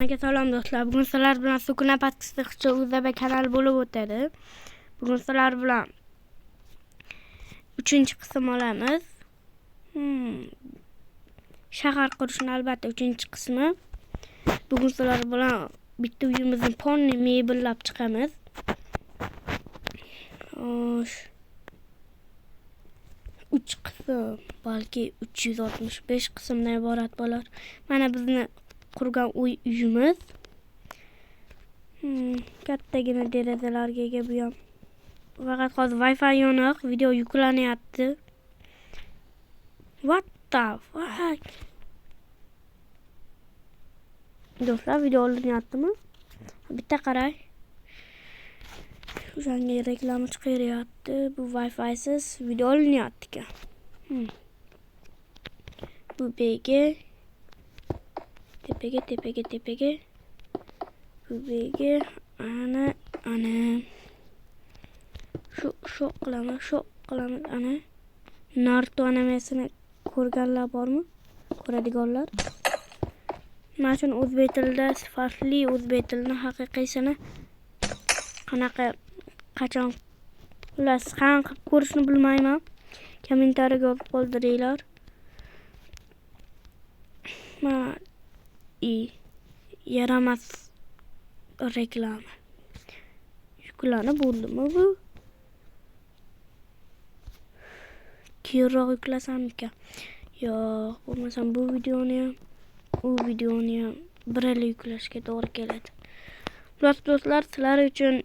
Salom do'stlar. Bugun sizlar bilan Sukuna podkastda UZB kanali bo'lib o'tadi. Bugun sizlar bilan 3-qism olamiz. Shahar qurishning albatta 3-qismi. Bugun sizlar bilan bitta uyimizni ponni mebellab chiqamiz. 3 qism, balki 365 qismdan iborat bo'lar. Mana bizni qurgan uyimiz. Kattagina derazalarga ega bu ham. Faqat hozir Wi-Fi yo'q, video yuklanyapti. What the fuck? Do'stlar, video olanyaptimi? Bitta qaray. O'shanga reklama chiqaryapti. Bu Wi-Fi siz video olanyapti ekan. Bu bega tepaga bu bega ana shu qilamiz ana Naruto animasini ko'rganlar bormi? Ko'radiganlar. Mana shuni o'zbek tilida sifatli o'zbek tilini haqiqiysini qachon ularsiz qanaqa qilib ko'rishni bilmayman. Kommentariyaga yozib qoldiringlar. Yaramas reklama. Yuklanib bo'ldimi bu? Keyinroq yuklasam ekan. Yo'q, bo'lmasam bu videoni ham birga yuklashga to'g'ri keladi. Do'stlar, sizlar uchun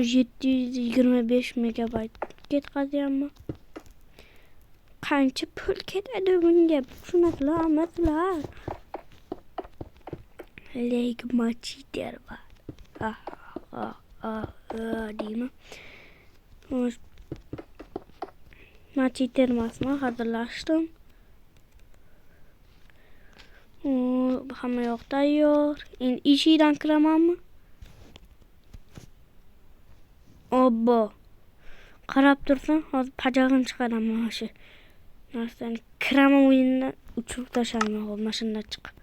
725 megabayt ketqazyapman. Qancha pul ketadi bunga? Shunaqa amatlar. Legmachiter bor. Deymi? Machiter emasmi? Hazillashdim. Hamma yoq tayyor. Endi eshikdan kiramanmi? Obbo. Qarab tursin, hozir pajag'im chiqaraman o'sha. Narsani kiraman o'yindan uchirib tashlayman hozir mashinadan chiqib.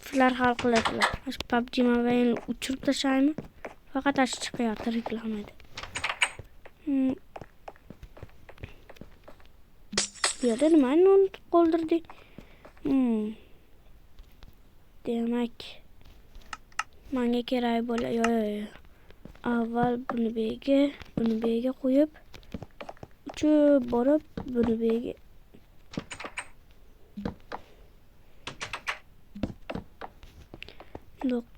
Sizlar hal qilasizlar. Shu PUBG Mobile'ni uchirib tashlaymi? Faqat ash chiqyapti reklamada. Bu yerda nimani unutib qoldirdik? Demak, menga kerak bo'ladi. Yo'q. Avval buni bega qo'yib, uchib borib, buni bega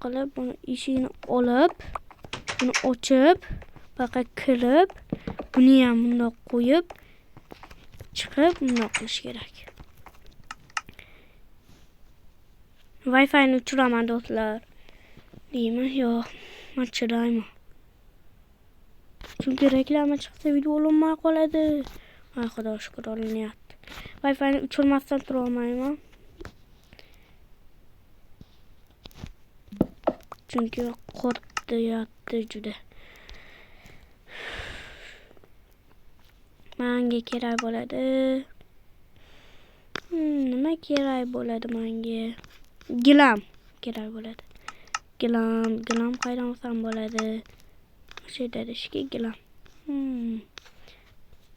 qilib, buni eshikni olib, buni ochib, faqat kirib, buni ham bundoq qo'yib, chiqib, bundoq qilish kerak. Wi-Fi'ni o'chiraman do'stlar. Deymi? Yo'q, men chirayman. Chunki reklama chiqsa video olinmay qoladi. Ay xudo shukr olanyapti. Wi-Fi'ni o'chirmasdan tura olmayman. Chunki qo'rqyapti juda. Menga kerak bo'ladi. Nima kerak bo'ladi menga? Gilam kerak bo'ladi. Gilam qaydan olsam bo'ladi? O'sha dadashga gilam.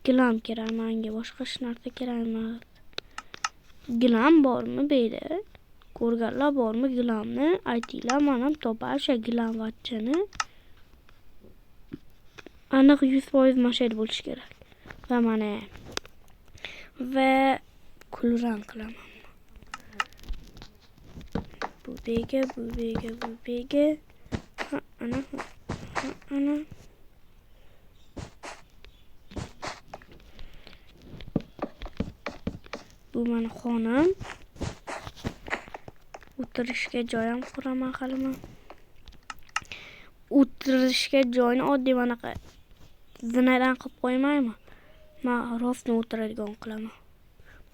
Gilam kerak menga, boshqa hech narsa kerak emas. Gilam bormi bu yerda? Ko'rganlar bormi gilamni? Aytinglar, men ham topay o'sha gilam vachchani. Aniq 100% mashhur bo'lish kerak. Va mana va kulrang qilaman. Bu bega. Ana. Bu meni xonam. O'tirishga joy ham quraman haliman. O'tirishga joyni oddiy manaqa zinadan qilib qo'ymayman. Men rostni o'tiradigan qilaman.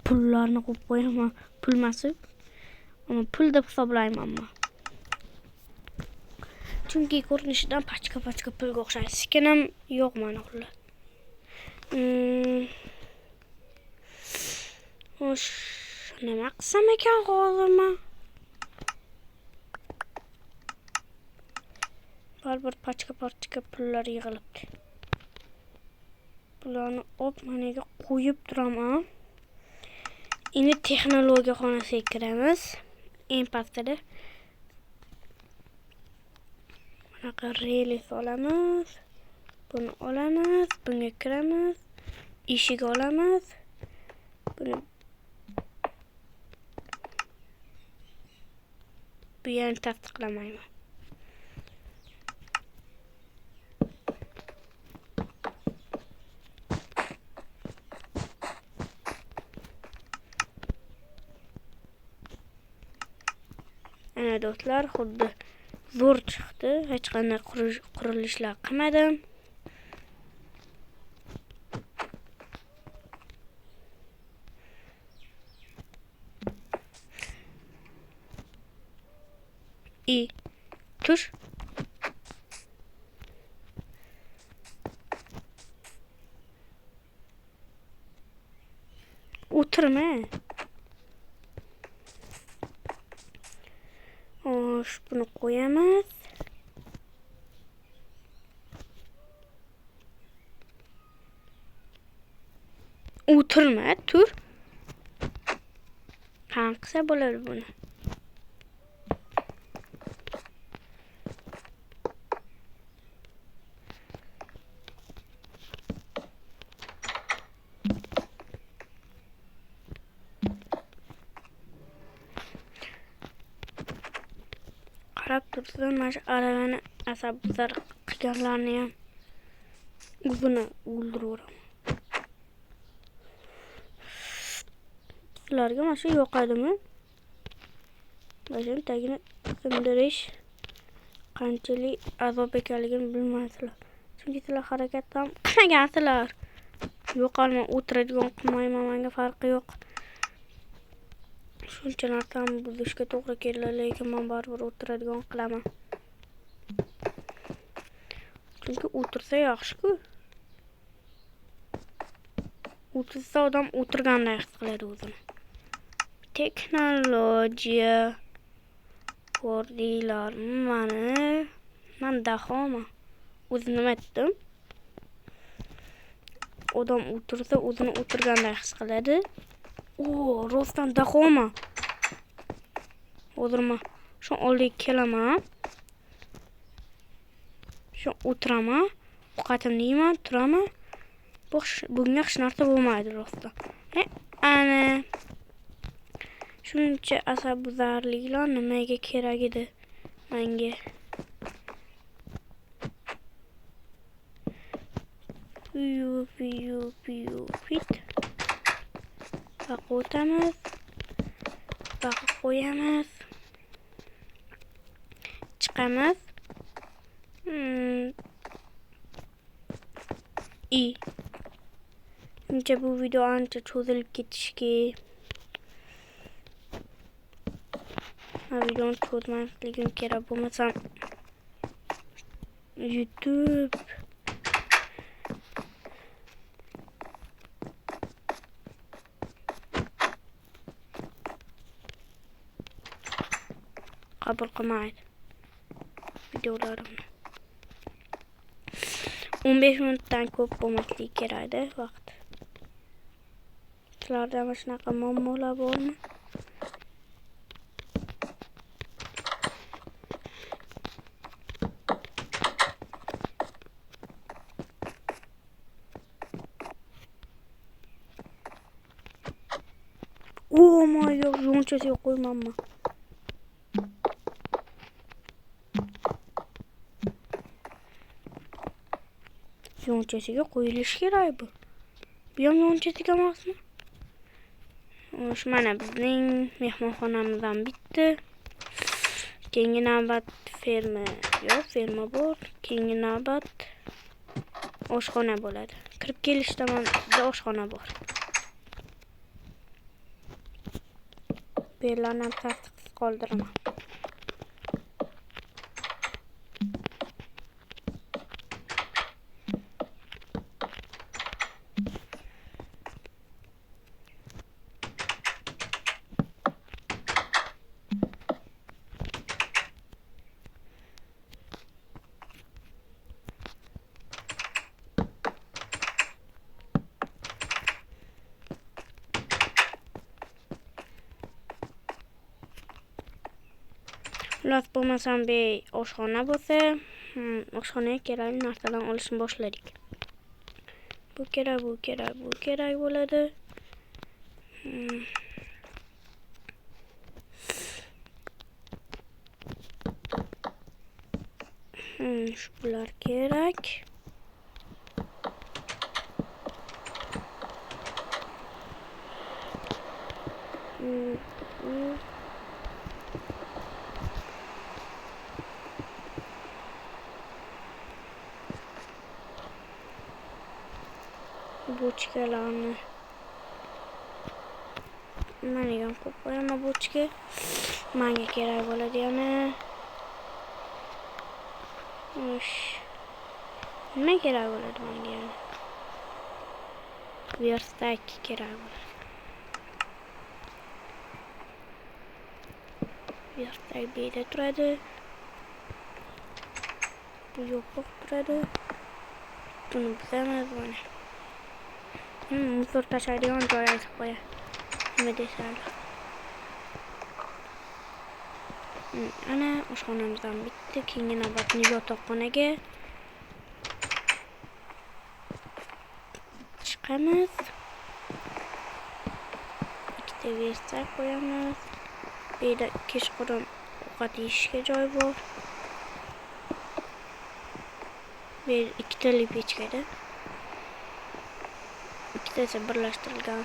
Pullarni qo'yib qo'yaman. Pulmasi. Ammo pul deb hisoblayman men. Chunki ko'rinishidan pachka pulga o'xshaydi. Sekinam yo'q mana ular. Xo'sh, nima qilsam ekan hozir men? har bir pachka pullar yig'ilibdi. Bularni managa qo'yib turaman. Endi texnologiya xonasiga kiramiz. Eng pastda bunaqa relis olamiz. Buni olamiz, bunga kiramiz. Eshik olamiz. Buni bu yerni tasdiqlamayman. Ana do'stlar, xuddi zo'r chiqdi. Hech qanday qurilishlar qilmadim. Tush. O'tirma. Buni qo'yamiz. O'tirma, tur. Qanqisa bo'ladi buni. Qarab tursin, mana shu aravani asabbuzar qilganlarni ham o'zini o'ldiraveraman. Sizlarga mana shu yoqadimi? Bashim tagini sindirish qanchalik azob ekanligini bilmaysizlar. Chunki sizlar harakat ham qilmagansizlar. Yo'qolma, o'tiradigan qilmayman, menga farqi yo'q. Shuncha narsani buzishga to'g'ri keldi, lekin men baribir o'tiradigan qilaman. Chunki o'tirsa yaxshi-ku. O'tirsa odam o'tirganday his qiladi o'zini. Texnologiya ko'rdinglarmi? Men dahoman. O'zi nima aytdim? Odam o'tirsa o'zini o'tirganday his qiladi. Rostdan dahoman. Hozir men shu oldiga kelaman. Shu o'tiraman, ovqatimni yeyman, turaman. Bunga hech narsa bo'lmaydi rostdan. Ana shuncha asabbuzarliklar nimaga kerak edi menga? Fit. Baqa o'tamiz. Baqa qo'yamiz. Chiqamiz. Menimcha bu video ancha cho'zilib ketishki. Videoni cho'zmasligim kerak, bo'lmasam YouTube qabul qilmaydi videolarimni. 15 minutdan ko'p bo'lmasligi kerakda vaqt. Sizlarda mana shunaqa muammolar bormi? Yo'q, yonchasiga qo'ymanman. Yonchasiga qo'yilishi kerak bu. Bu ham yonchasiga emasmi? Mana bizning mehmonxonamizdan bitti. Keyingi navbat ferma bor. Keyingi navbat oshxona bo'ladi. Kirib kelishda mana oshxona bor. Bellarni ham tasdiqsiz qoldiraman. Xullas bo'lmasam oshxona bo'lsa, oshxonaga kerakli narsalarni olishni boshladik. Bu kerak bo'ladi. Shular kerak. Bochkalarni manga ham qo'yib qo'yaman bochka. Menga kerak bo'ladi yana. Nima kerak bo'ladi menga yana? Verstak kerak bo'ladi. Verstak bu yerda turadi. Bu yo'q turadi. Buni bizamiz mana. Muzor tashlaydigan joy aytib qo'ya. Nima desanglar. Ana oshxonamizdan bitti. Keyingi navbatni yotoqxonaga chiqamiz. Ikkita versak qo'yamiz. Bu yerda kechqurun ovqat yeyishga joy bor. Bu ikkita pechkada. Ikkitasi birlashtirilgan.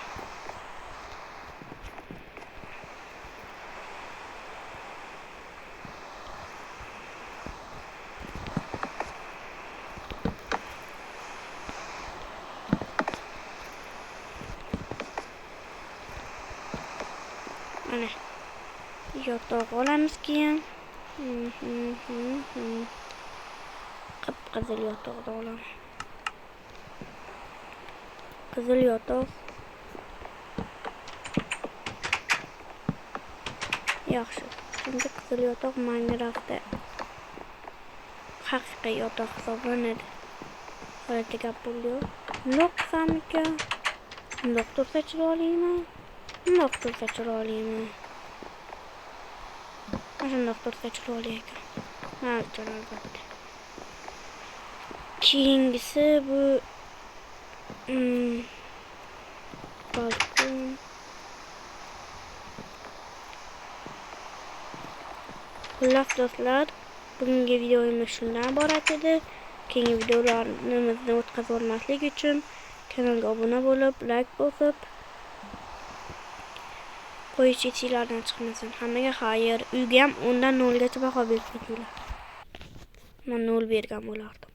Mana yotoq olamiz keyin. Qizil yotoqda olamiz. Qizil yotoq. Yaxshi. Chunki qizil yotoq Minecraftda haqiqiy yotoq hisoblanadi. Hozircha gap bo'ldi. Bundoq qilsamikan? Bundoq tursa chiroylimi? Bundoq tursa chiroylimi? Shundoq tursa chiroyli ekan. Albatta. Keyingisi bu balkon. Xullas do'stlar, bugungi videomiz shundan iborat edi. Keyingi videolarimizni o'tkazib olmaslik uchun kanalga obuna bo'lib, like bosib qo'yish etinglardan chiqmasin. Hammaga xayr. Uyga ham 10 dan 0 gacha baho bersanglar. Men 0 bergan bo'lardim.